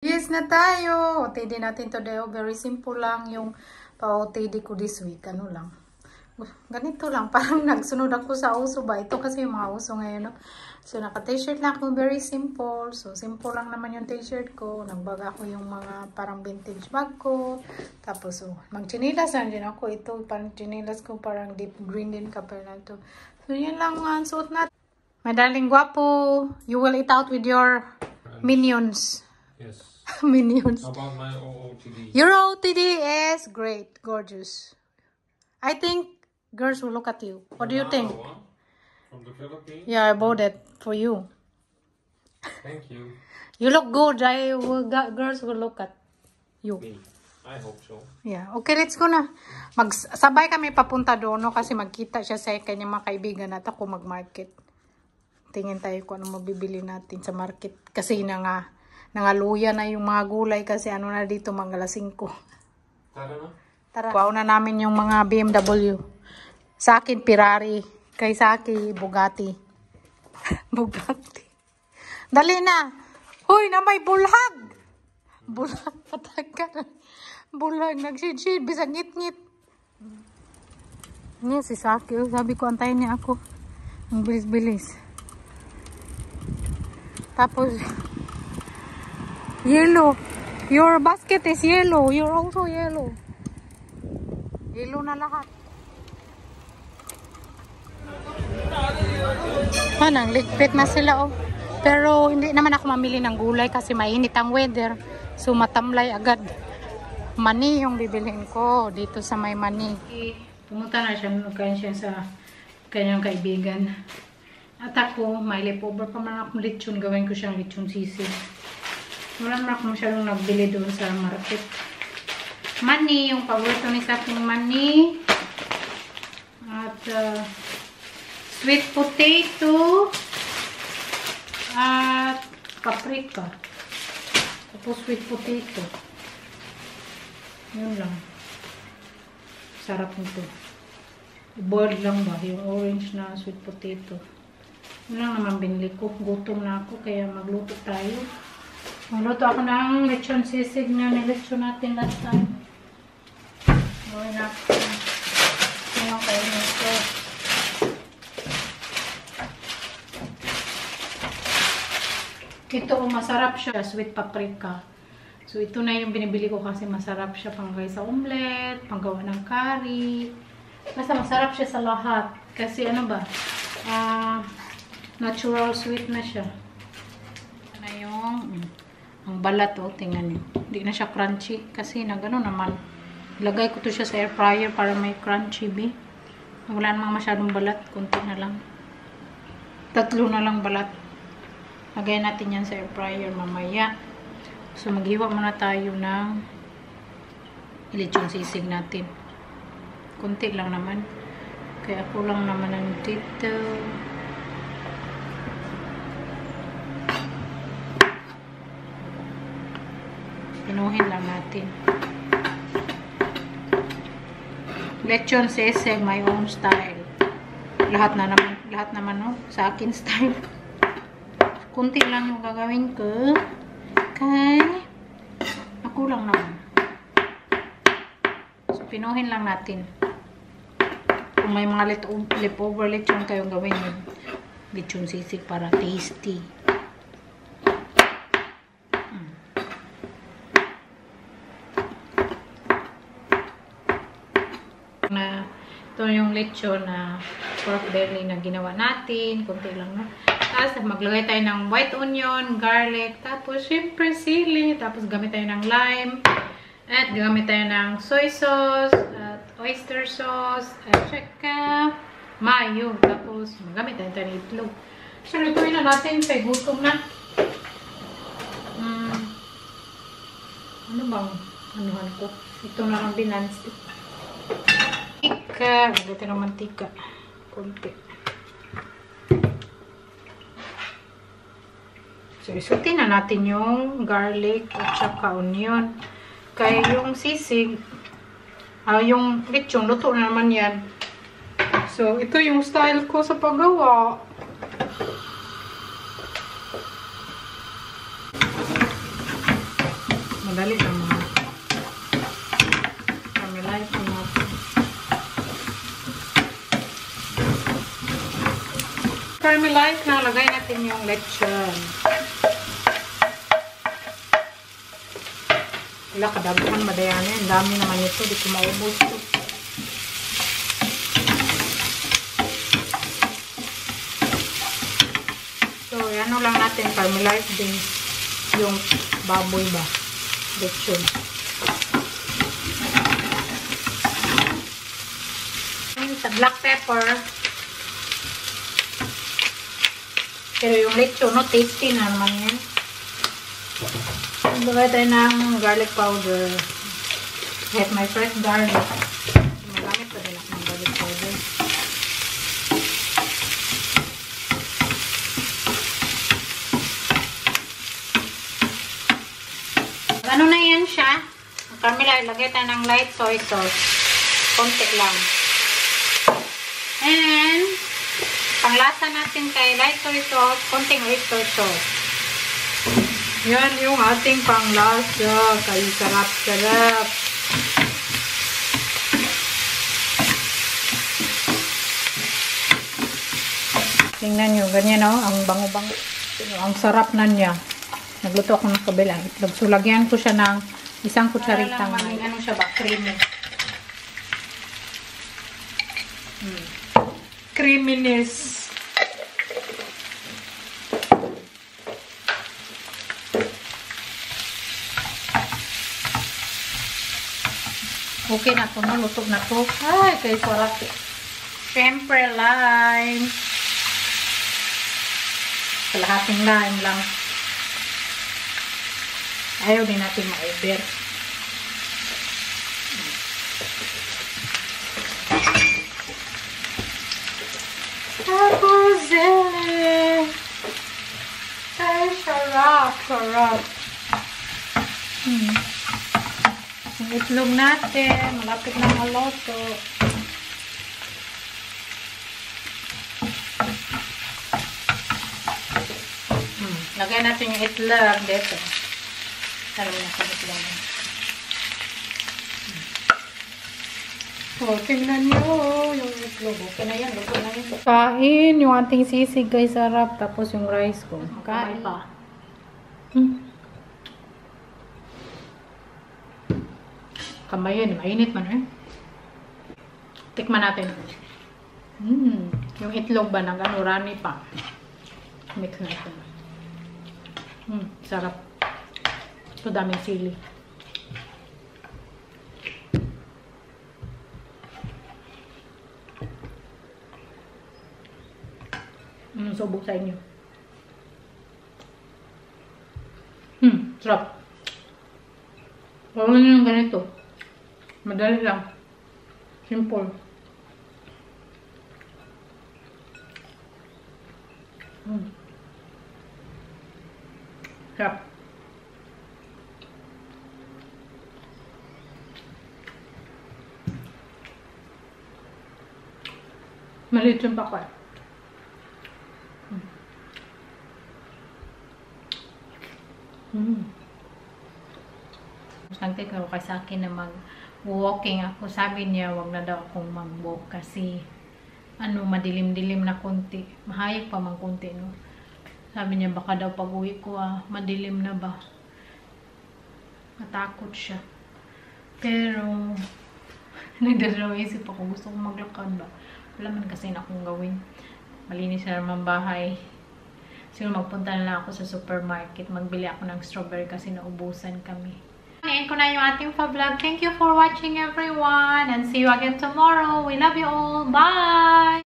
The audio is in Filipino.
Yes na tayo. OTD natin today. Very simple lang yung pa-OTD ko this week. Ano lang. Ganito lang. Parang nagsunod ako sa uso ba. Ito kasi yung mga uso ngayon. No? So, naka-t-shirt lang ako. Very simple. So, simple lang naman yung t-shirt ko. Nagbag ako yung mga parang vintage bag ko. Tapos, mag-chinilas lang din ako. Ito, parang chinilas ko. Parang deep green din kapal na ito. So, yun lang ang suot natin. My darling guwapo, you will eat out with your minions. Yes. Minions. How about my OOTD? Your OOTD is great, gorgeous. I think girls will look at you. What do you think? One from the Philippines? Yeah, I bought it for you. Thank you. You look good. Girls will look at you. Me. I hope so. Yeah. Okay, let's go na. Magsabay kami papunta doon, no? Kasi magkita siya sa kanyang mga kaibigan at ako mag-market. Tingin tayo kung ano mabibili natin sa market. Kasi nangaluya na yung mga gulay kasi ano na dito, mga alas 5. Tara na. Tara. Kuha na namin yung mga BMW. Sa akin, Ferrari. Kay Saki, Bugatti. Bugatti. Dali na. Hoy, na may bulhag. Bulhag. Patagal. Bulhag. Nagsid-sid. Bisang ngit-ngit. Niya si Saki. Sabi ko, antayin niya ako. Ang bilis-bilis. Tapos, yellow. Your basket is yellow. You're also yellow. Yellow na lahat. Nang ligpit na sila, oh. Pero, hindi naman ako mamili ng gulay kasi mainit ang weather. So, matamlay agad. Mani yung bibilhin ko dito sa may mani. Pumunta na siya, nagkain siya sa kanyang kaibigan. At ako, may leftover pa man akong lechon. Gawin ko siyang lechon sisig. Wala naman ako masyadong nagbili doon sa market. Mani, yung paborito ni sa aking mani. At sweet potato. At paprika. Tapos sweet potato. Yun lang. Sarap nito. Boiled lang ba? Yung orange na sweet potato. Yun lang naman binili ko. Gutom na ako kaya magluto tayo. Magluto ako ng lechon sisig na nilechon natin last time. Gawin natin. Ito yung kainin ko. Ito masarap siya. Sweet paprika. So ito na yung binibili ko kasi masarap siya panggay sa omelette, panggawa ng curry. Basta masarap siya sa lahat. Kasi ano ba? Natural sweet na siya. Ano yung ang balat, oh, tingnan niyo. Hindi na siya crunchy kasi na gano'n naman. Ilagay ko to siya sa air fryer para may crunchy be. Wala namang masyadong balat, konti na lang. 3 na lang balat. Lagay natin yan sa air fryer mamaya. So maghiwa muna tayo ng lechon sisig natin. Konti lang naman. Kaya ako lang naman ang dito. Pinuhin lang natin. Lechon sisig, my own style. Lahat naman no, sa akin style. Kunti lang yung gagawin ko. Okay. Ako lang naman. So pinuhin lang natin. Kung may mga leftover lechon kayong gawin yun. Lechon sisig para tasty. Na ito yung lechon na pork belly na ginawa natin, konti lang no. Tapos maglagay tayo ng white onion, garlic, tapos syempre sili, tapos gamit tayo ng lime, at gamit tayo ng soy sauce, at oyster sauce, at saka mayo, tapos magamit tayo ng itlog. So lutuin na natin, kay gutom na. Ano bang anuhan ko? Ito na lang binanstick. Mantika. Lagyan ng mantika. Kunti. So, isutin na natin yung garlic at saka onion. Kaya yung sisig, yung lechon, luto na naman yan. So, ito yung style ko sa paggawa. Madali lang mga. Caramelize na natin. Caramelize na, lagay natin yung lechon. Wala, kadaghan madayana. Ang dami naman ito. Di ko maubos ito. So, ano lang natin, caramelize din yung baboy ba. Lechon. Sa black pepper. Pero yung lechon, no, tasty na naman yan. Lagay tayo ng garlic powder. I have my fresh garlic. Magamit pa din ako ng garlic powder. Ano na yan siya? Carmela, ilagay tayo ng light soy sauce. Konti lang. And, panglasa natin kay light soy sauce, konting oyster sauce. Yan yung ating panglasa. Kay sarap-sarap. Tingnan nyo, ganyan o. Ang bango-bango. Ang sarap na niya. Nagluto ako ng kabilang itlog. So, lagyan ko siya ng isang kutsarita. Ano siya ba? Creamy. Creaminess. Okay na to, no? Luto na to. Ay, kay sarap. Siyempre, lime. Kalahating lime lang. Ayaw din natin ma-over. Tapos, ay, sarap, sarap. Yung itlog natin, malapit na maloto. Lagay natin yung itlog dito. Sabi na sa itlog. So, tingnan nyo yung itlog. Okay na yan, luto na yan. Kain yung ating sisig, guys, sarap. Tapos yung rice ko. Kain pa. Kamay yan, mainit man eh. Tikman natin. Yung itlog ba, nag-anurani pa. Mix natin. Sarap. Ito daming sili. Subok sa inyo. Sarap. Huwag nyo yung ganito. Madali lang. Simple. Sarap. Maliit yung pakwan. Nag-take ako kay sa akin na mag-walking ako. Sabi niya, wag na daw akong mag-walk kasi madilim-dilim na konti. Mahayag pa mang konti, no? Sabi niya, baka daw pag-uwi ko, madilim na ba? Matakot siya. Pero, nagdadalaw isip ako, gusto kong maglakad ba? Wala man kasi na akong gawin. Malinis na naman bahay. Siguro magpunta na lang ako sa supermarket. Magbili ako ng strawberry kasi naubusan kami. Ayan ko na yung ating vlog. Thank you for watching everyone. And see you again tomorrow. We love you all. Bye!